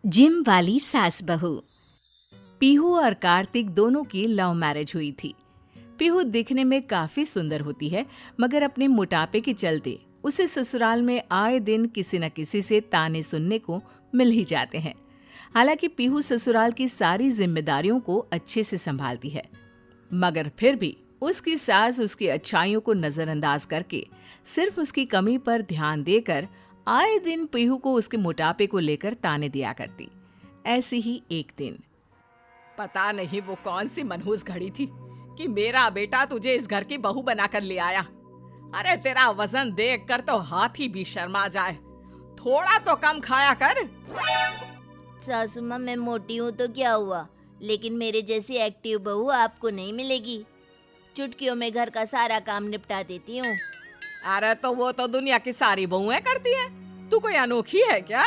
Gym वाली सास बहू। पीहू और कार्तिक दोनों की लव मैरिज हुई थी। पीहू दिखने में काफी सुंदर होती है, मगर अपने मोटापे के चलते उसे ससुराल में आए दिन किसी न किसी से ताने सुनने को मिल ही जाते हैं। हालांकि पीहू ससुराल की सारी जिम्मेदारियों को अच्छे से संभालती है, मगर फिर भी उसकी सास उसकी अच्छाइयों को नजरअंदाज करके सिर्फ उसकी कमी पर ध्यान देकर आए दिन पीहू को उसके मोटापे को लेकर ताने दिया करती। ऐसे ही एक दिन, पता नहीं वो कौन सी मनहूस घड़ी थी कि मेरा बेटा तुझे इस घर की बहू बनाकर ले आया। अरे तेरा वजन देखकर तो हाथी भी शर्मा जाए। थोड़ा तो कम खाया कर। सासू माँ, मैं मोटी हूँ तो क्या हुआ, लेकिन मेरे जैसी एक्टिव बहू आपको नहीं मिलेगी। चुटकियों में घर का सारा काम निपटा देती हूँ। अरे तो वो तो दुनिया की सारी बहुएं करती हैं। तू कोई अनोखी है क्या?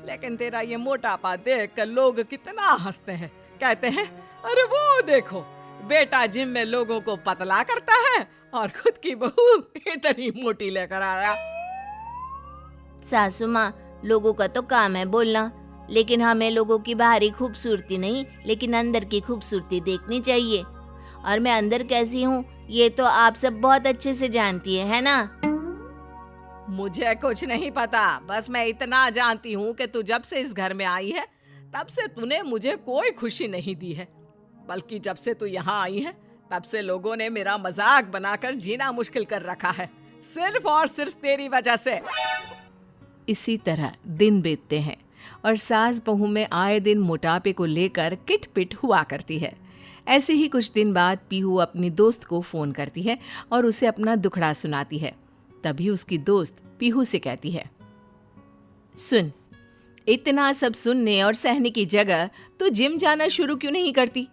लेकिन तेरा ये मोटापा देखकर लोग कितना हंसते हैं। कहते हैं, अरे वो देखो, बेटा जिम में लोगों को पतला करता है और खुद की बहू इतनी मोटी लेकर आया। सासू माँ, लोगों का तो काम है बोलना, लेकिन हमें लोगों की बाहरी खूबसूरती नहीं, लेकिन अंदर की खूबसूरती देखनी चाहिए। और मैं अंदर कैसी हूँ ये तो आप सब बहुत अच्छे से जानती है ना? मुझे कुछ नहीं पता, बस मैं इतना जानती हूँ कि तू जब से इस घर में आई है तब से तूने मुझे कोई खुशी नहीं दी है। बल्कि जब से तू यहाँ आई है तब से लोगों ने मेरा मजाक बनाकर जीना मुश्किल कर रखा है, सिर्फ और सिर्फ तेरी वजह से। इसी तरह दिन बीतते हैं और सास बहू में आए दिन मोटापे को लेकर किटपिट हुआ करती है। ऐसे ही कुछ दिन बाद पीहू अपनी दोस्त को फोन करती है और उसे अपना दुखड़ा सुनाती है। तभी उसकी दोस्त पीहू से कहती है, सुन, इतना सब सुनने और सहने की जगह तो जिम जाना शुरू क्यों नहीं करती?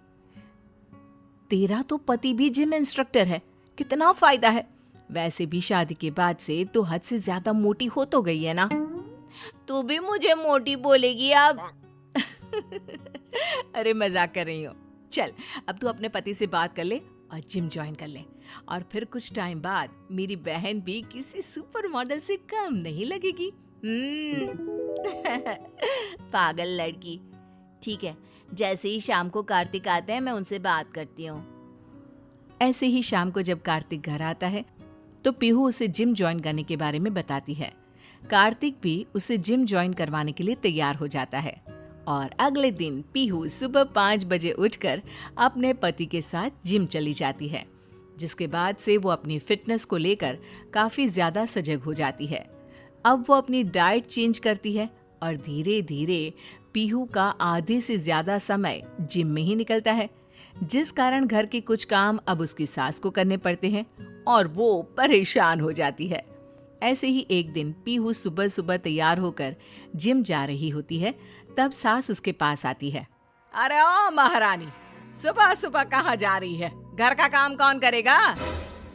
तेरा तो पति भी जिम इंस्ट्रक्टर है, कितना फायदा है। वैसे भी शादी के बाद से तो हद से ज्यादा मोटी हो तो गई है ना। तू भी मुझे मोटी बोलेगी अब? अरे मजाक कर रही हो। चल, अब तू अपने पति से बात कर ले और जिम ज्वाइन कर ले, और फिर कुछ टाइम बाद मेरी बहन भी किसी सुपर मॉडल से कम नहीं लगेगी। पागल लड़की। ठीक है, जैसे ही शाम को कार्तिक आते हैं मैं उनसे बात करती हूँ। ऐसे ही शाम को जब कार्तिक घर आता है तो पीहू उसे जिम ज्वाइन करने के बारे में बताती है। कार्तिक भी उसे जिम ज्वाइन करवाने के लिए तैयार हो जाता है और अगले दिन पीहू सुबह 5 बजे उठकर अपने पति के साथ जिम चली जाती है, जिसके बाद से वो अपनी फिटनेस को लेकर काफी ज्यादा सजग हो जाती है। अब वो अपनी डाइट चेंज करती है और धीरे धीरे पीहू का आधे से ज्यादा समय जिम में ही निकलता है, जिस कारण घर के कुछ काम अब उसकी सास को करने पड़ते हैं और वो परेशान हो जाती है। ऐसे ही एक दिन पीहू सुबह सुबह तैयार होकर जिम जा रही होती है, तब सास उसके पास आती है। अरे ओ महारानी, सुबह सुबह कहाँ जा रही है? घर का काम कौन करेगा?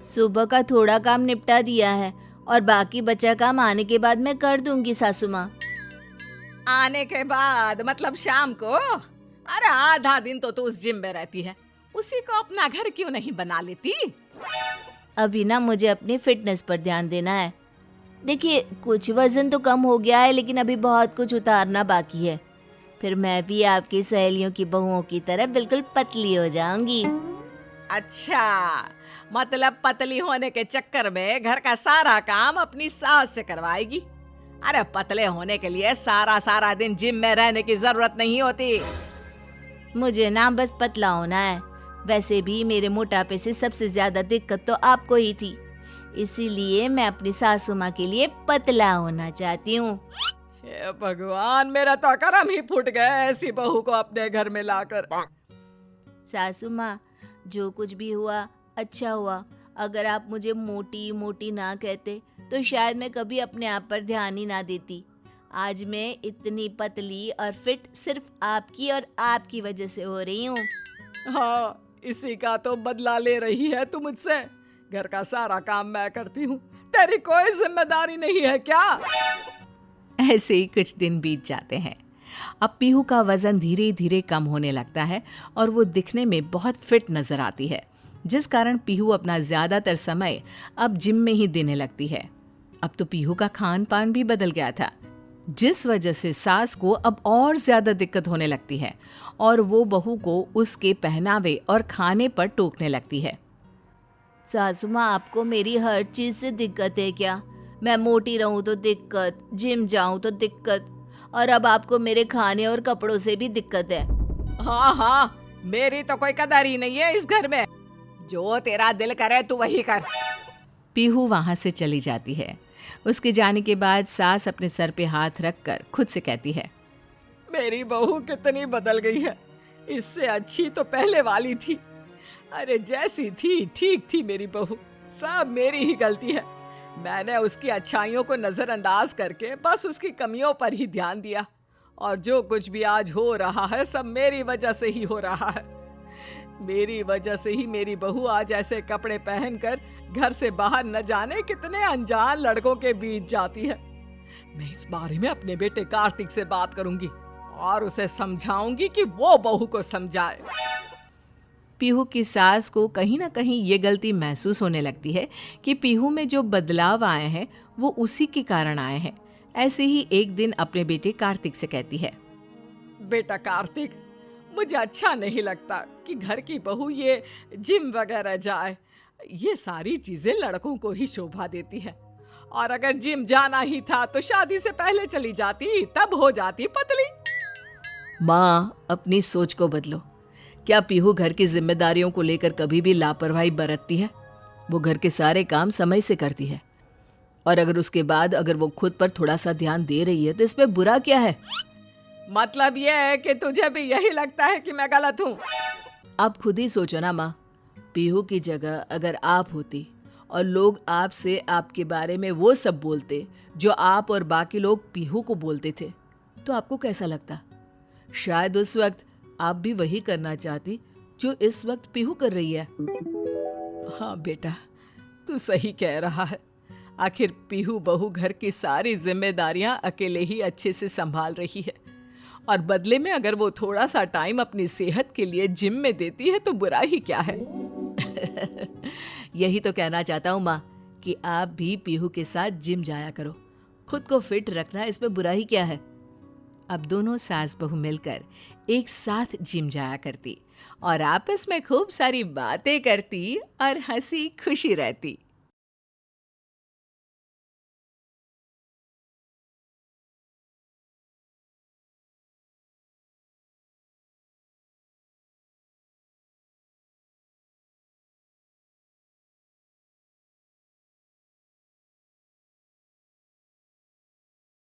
सुबह का थोड़ा काम निपटा दिया है और बाकी बचा काम आने के बाद मैं कर दूंगी सासू माँ। आने के बाद मतलब शाम को? अरे आधा दिन तो तू उस जिम में रहती है, उसी को अपना घर क्यों नहीं बना लेती? अभी ना मुझे अपनी फिटनेस पर ध्यान देना है। देखिए, कुछ वजन तो कम हो गया है, लेकिन अभी बहुत कुछ उतारना बाकी है। फिर मैं भी आपकी सहेलियों की बहुओं की तरह बिल्कुल पतली हो जाऊंगी। अच्छा, मतलब पतली होने के चक्कर में घर का सारा काम अपनी सास से करवाएगी? अरे पतले होने के लिए सारा सारा दिन जिम में रहने की जरूरत नहीं होती। मुझे ना बस पतला होना है। वैसे भी मेरे मोटापे से सबसे ज्यादा दिक्कत तो आपको ही थी, इसीलिए मैं अपनी सासू माँ के लिए पतला होना चाहती हूँ। हे भगवान, मेरा तो करम ही फूट गया ऐसी बहू को अपने घर में लाकर। सासू माँ, जो कुछ भी हुआ अच्छा हुआ। अगर आप मुझे मोटी मोटी ना कहते तो शायद मैं कभी अपने आप पर ध्यान ही ना देती। आज मैं इतनी पतली और फिट सिर्फ आपकी और आपकी वजह से हो रही हूँ। हाँ, इसी का तो बदला ले रही है तू मुझसे। घर का सारा काम मैं करती हूँ, तेरी कोई जिम्मेदारी नहीं है क्या? ऐसे ही कुछ दिन बीत जाते हैं। अब पीहू का वजन धीरे धीरे कम होने लगता है और वो दिखने में बहुत फिट नजर आती है, जिस कारण पीहू अपना ज्यादातर समय अब जिम में ही देने लगती है। अब तो पीहू का खान पान भी बदल गया था। जिस वजह से सास को अब और ज्यादा दिक्कत होने लगती है और वो बहू को उसके पहनावे और खाने पर टोकने लगती है। सासू माँ, आपको मेरी हर चीज से दिक्कत है क्या? मैं मोटी रहूं तो दिक्कत, जिम जाऊं तो दिक्कत, और अब आपको मेरे खाने और कपड़ों से भी दिक्कत है। हाँ हाँ, मेरी तो कोई कदर ही नहीं है इस घर में। जो तेरा दिल करे तू वही कर। पीहू वहां से चली जाती है। उसके जाने के बाद सास अपने सर पे हाथ रखकर खुद से कहती है, मेरी बहू कितनी बदल गई है। इससे अच्छी तो पहले वाली थी। अरे जैसी थी ठीक थी मेरी बहू। सब मेरी ही गलती है। मैंने उसकी अच्छाइयों को नजरअंदाज करके बस उसकी कमियों पर ही ध्यान दिया, और जो कुछ भी आज हो रहा है सब मेरी वजह से ही हो रहा है। मेरी वजह से ही मेरी बहू आज ऐसे कपड़े पहनकर घर से बाहर न जाने कितने अनजान लड़कों के बीच जाती है। मैं इस बारे में अपने बेटे कार्तिक से बात करूंगी और उसे समझाऊंगी कि वो बहू को समझाए। पीहू की सास को कहीं ना कहीं ये गलती महसूस होने लगती है कि पीहू में जो बदलाव आए हैं वो उसी के कारण आए हैं। ऐसे ही एक दिन अपने बेटे कार्तिक से कहती है, बेटा कार्तिक, मुझे अच्छा नहीं लगता कि घर की बहू ये जिम वगैरह जाए। ये सारी चीजें लड़कों को ही शोभा देती है, और अगर जिम जाना ही था तो शादी से पहले चली जाती, तब हो जाती पतली। माँ, अपनी सोच को बदलो। क्या पीहू घर की जिम्मेदारियों को लेकर कभी भी लापरवाही बरतती है? वो घर के सारे काम समय से करती है, और अगर उसके बाद अगर वो खुद पर थोड़ा सा ध्यान दे रही है तो इसमें बुरा क्या है? मतलब ये है कि तुझे भी यही लगता है कि मैं गलत हूँ? आप खुद ही सोचो ना माँ, पीहू की जगह अगर आप होती और लोग आपसे आपके बारे में वो सब बोलते जो आप और बाकी लोग पीहू को बोलते थे, तो आपको कैसा लगता? शायद उस वक्त आप भी वही करना चाहती जो इस वक्त पीहू कर रही है। हाँ बेटा, तू सही कह रहा है। आखिर पीहू बहू घर की सारी जिम्मेदारियां अकेले ही अच्छे से संभाल रही है, और बदले में अगर वो थोड़ा सा टाइम अपनी सेहत के लिए जिम में देती है तो बुरा ही क्या है। यही तो कहना चाहता हूँ माँ कि आप भी पीहू के साथ जिम जाया करो। खुद को फिट रखना, इसमें बुरा ही क्या है? अब दोनों सास बहू मिलकर एक साथ जिम जाया करती और आपस में खूब सारी बातें करती और हंसी खुशी रहती।